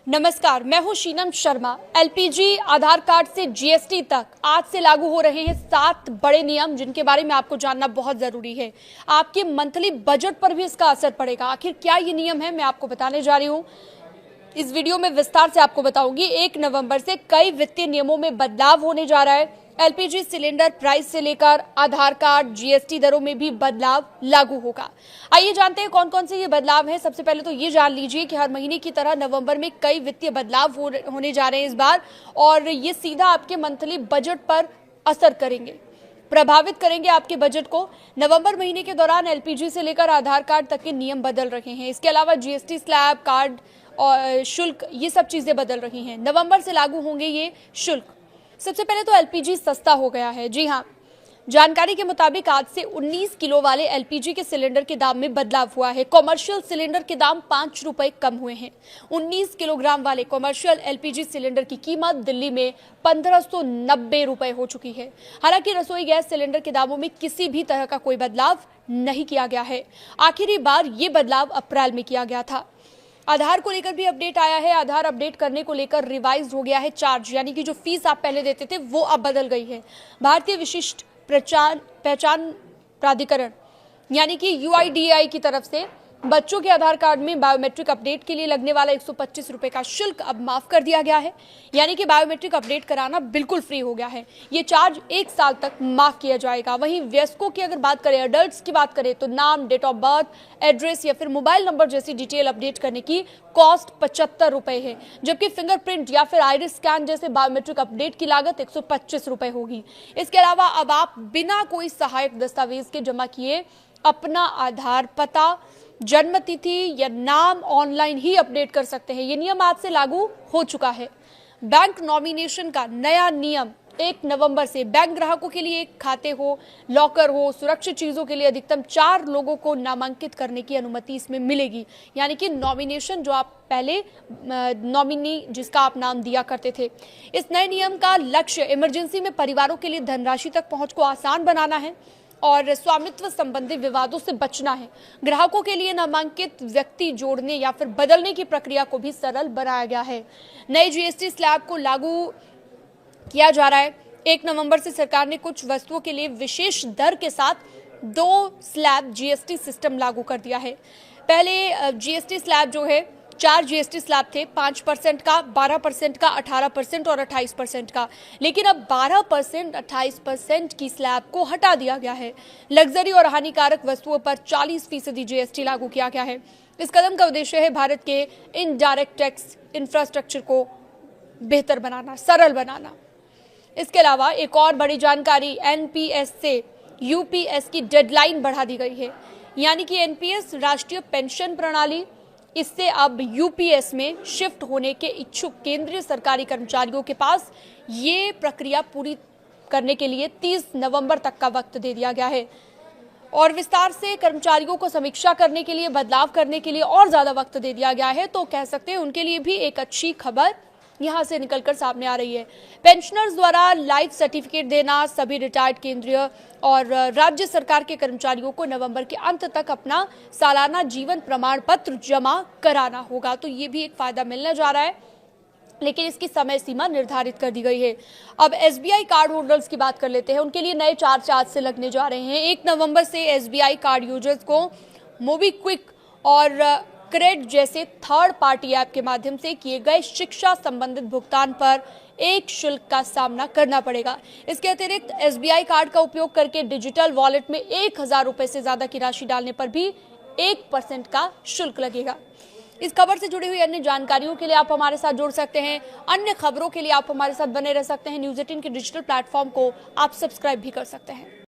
नमस्कार, मैं हूं शीनम शर्मा। एलपीजी, आधार कार्ड से जीएसटी तक आज से लागू हो रहे हैं 7 बड़े नियम, जिनके बारे में आपको जानना बहुत जरूरी है। आपके मंथली बजट पर भी इसका असर पड़ेगा। आखिर क्या ये नियम है, मैं आपको बताने जा रही हूं। इस वीडियो में विस्तार से आपको बताऊंगी। 1 नवंबर से कई वित्तीय नियमों में बदलाव होने जा रहा है। एलपीजी सिलेंडर प्राइस से लेकर आधार कार्ड, जीएसटी दरों में भी बदलाव लागू होगा। आइए जानते हैं कौन कौन से ये बदलाव हैं। सबसे पहले तो ये जान लीजिए कि हर महीने की तरह नवंबर में कई वित्तीय बदलाव होने जा रहे हैं इस बार, और ये सीधा आपके मंथली बजट पर असर करेंगे, प्रभावित करेंगे आपके बजट को। नवंबर महीने के दौरान एलपीजी से लेकर आधार कार्ड तक के नियम बदल रहे हैं। इसके अलावा जीएसटी स्लैब, कार्ड और शुल्क, ये सब चीजें बदल रही हैं। नवंबर से लागू होंगे ये शुल्क। सबसे पहले तो एलपीजी सस्ता हो गया है। जी हाँ, जानकारी के मुताबिक आज से 19 किलो वाले एलपीजी के सिलेंडर के दाम में बदलाव हुआ है। कॉमर्शियल सिलेंडर के दाम 5 रुपए कम हुए हैं। 19 किलोग्राम वाले कॉमर्शियल एलपीजी सिलेंडर की कीमत दिल्ली में 1590 रुपए हो चुकी है। हालांकि रसोई गैस सिलेंडर के दामों में किसी भी तरह का कोई बदलाव नहीं किया गया है। आखिरी बार ये बदलाव अप्रैल में किया गया था। आधार को लेकर भी अपडेट आया है। आधार अपडेट करने को लेकर रिवाइज हो गया है चार्ज, यानी कि जो फीस आप पहले देते थे वो अब बदल गई है। भारतीय विशिष्ट पहचान प्राधिकरण यानी कि यूआईडीएआई की तरफ से बच्चों के आधार कार्ड में बायोमेट्रिक अपडेट के लिए लगने वाला 125 रुपए का शुल्क अब माफ कर दिया गया है। यानी कि बायोमेट्रिक अपडेट कराना बिल्कुल फ्री हो गया है। ये चार्ज 1 साल तक माफ किया जाएगा। वहीं वयस्कों की अगर बात करें, अडल्ट्स की बात करें, तो नाम, डेट ऑफ बर्थ, एड्रेस या फिर मोबाइल नंबर जैसी डिटेल अपडेट करने की कॉस्ट 75 रुपए है, जबकि फिंगरप्रिंट या फिर आइरिस स्कैन जैसे बायोमेट्रिक अपडेट की लागत 125 रुपए होगी। इसके अलावा अब आप बिना कोई सहायक दस्तावेज के जमा किए अपना आधार, पता, जन्म तिथि या नाम ऑनलाइन ही अपडेट कर सकते हैं। ये नियम आज से लागू हो चुका है। बैंक नॉमिनेशन का नया नियम 1 नवंबर से बैंक ग्राहकों के लिए एक खाते हो, लॉकर हो, सुरक्षित चीजों के लिए अधिकतम 4 लोगों को नामांकित करने की अनुमति इसमें मिलेगी। यानी कि नॉमिनेशन, जो आप पहले नॉमिनी जिसका आप नाम दिया करते थे। इस नए नियम का लक्ष्य इमरजेंसी में परिवारों के लिए धनराशि तक पहुंच को आसान बनाना है और स्वामित्व संबंधी विवादों से बचना है। ग्राहकों के लिए नामांकित व्यक्ति जोड़ने या फिर बदलने की प्रक्रिया को भी सरल बनाया गया है। नए जीएसटी स्लैब को लागू किया जा रहा है। 1 नवंबर से सरकार ने कुछ वस्तुओं के लिए विशेष दर के साथ 2 स्लैब जीएसटी सिस्टम लागू कर दिया है। पहले जीएसटी स्लैब जो है, 4 जीएसटी स्लैब थे, 5% का, 12% का, 18% और 28% का। लेकिन अब 12%, 28% की स्लैब को हटा दिया गया है। लग्जरी और हानिकारक वस्तुओं पर 40% जीएसटी लागू किया गया है। इस कदम का उद्देश्य है भारत के इनडायरेक्ट टैक्स इंफ्रास्ट्रक्चर को बेहतर बनाना, सरल बनाना। इसके अलावा एक और बड़ी जानकारी, एनपीएस से यूपीएस की डेडलाइन बढ़ा दी गई है। यानी कि एनपीएस राष्ट्रीय पेंशन प्रणाली, इससे अब यूपीएस में शिफ्ट होने के इच्छुक केंद्रीय सरकारी कर्मचारियों के पास ये प्रक्रिया पूरी करने के लिए 30 नवंबर तक का वक्त दे दिया गया है। और विस्तार से कर्मचारियों को समीक्षा करने के लिए, बदलाव करने के लिए और ज्यादा वक्त दे दिया गया है। तो कह सकते हैं उनके लिए भी एक अच्छी खबर यहां से निकलकर सामने आ रही है। पेंशनर्स द्वारा लाइफ सर्टिफिकेट देना, सभी रिटायर्ड केंद्रीय और राज्य सरकार के कर्मचारियों को नवंबर के अंत तक अपना सालाना जीवन प्रमाण पत्र जमा कराना होगा। तो ये भी एक फायदा मिलने जा रहा है, लेकिन इसकी समय सीमा निर्धारित कर दी गई है। अब एसबीआई कार्ड होल्डर्स की बात कर लेते हैं। उनके लिए नए चार्ज आज से लगने जा रहे हैं। 1 नवंबर से एसबीआई कार्ड यूजर्स को मोबीक्विक और क्रेड जैसे थर्ड पार्टी ऐप के माध्यम से किए गए शिक्षा संबंधित भुगतान पर एक शुल्क का सामना करना पड़ेगा। इसके अतिरिक्त एसबीआई कार्ड का उपयोग करके डिजिटल वॉलेट में 1000 रुपए से ज्यादा की राशि डालने पर भी 1% का शुल्क लगेगा। इस खबर से जुड़ी हुई अन्य जानकारियों के लिए आप हमारे साथ जुड़ सकते हैं। अन्य खबरों के लिए आप हमारे साथ बने रह सकते हैं। न्यूज़ 18 के डिजिटल प्लेटफॉर्म को आप सब्सक्राइब भी कर सकते हैं।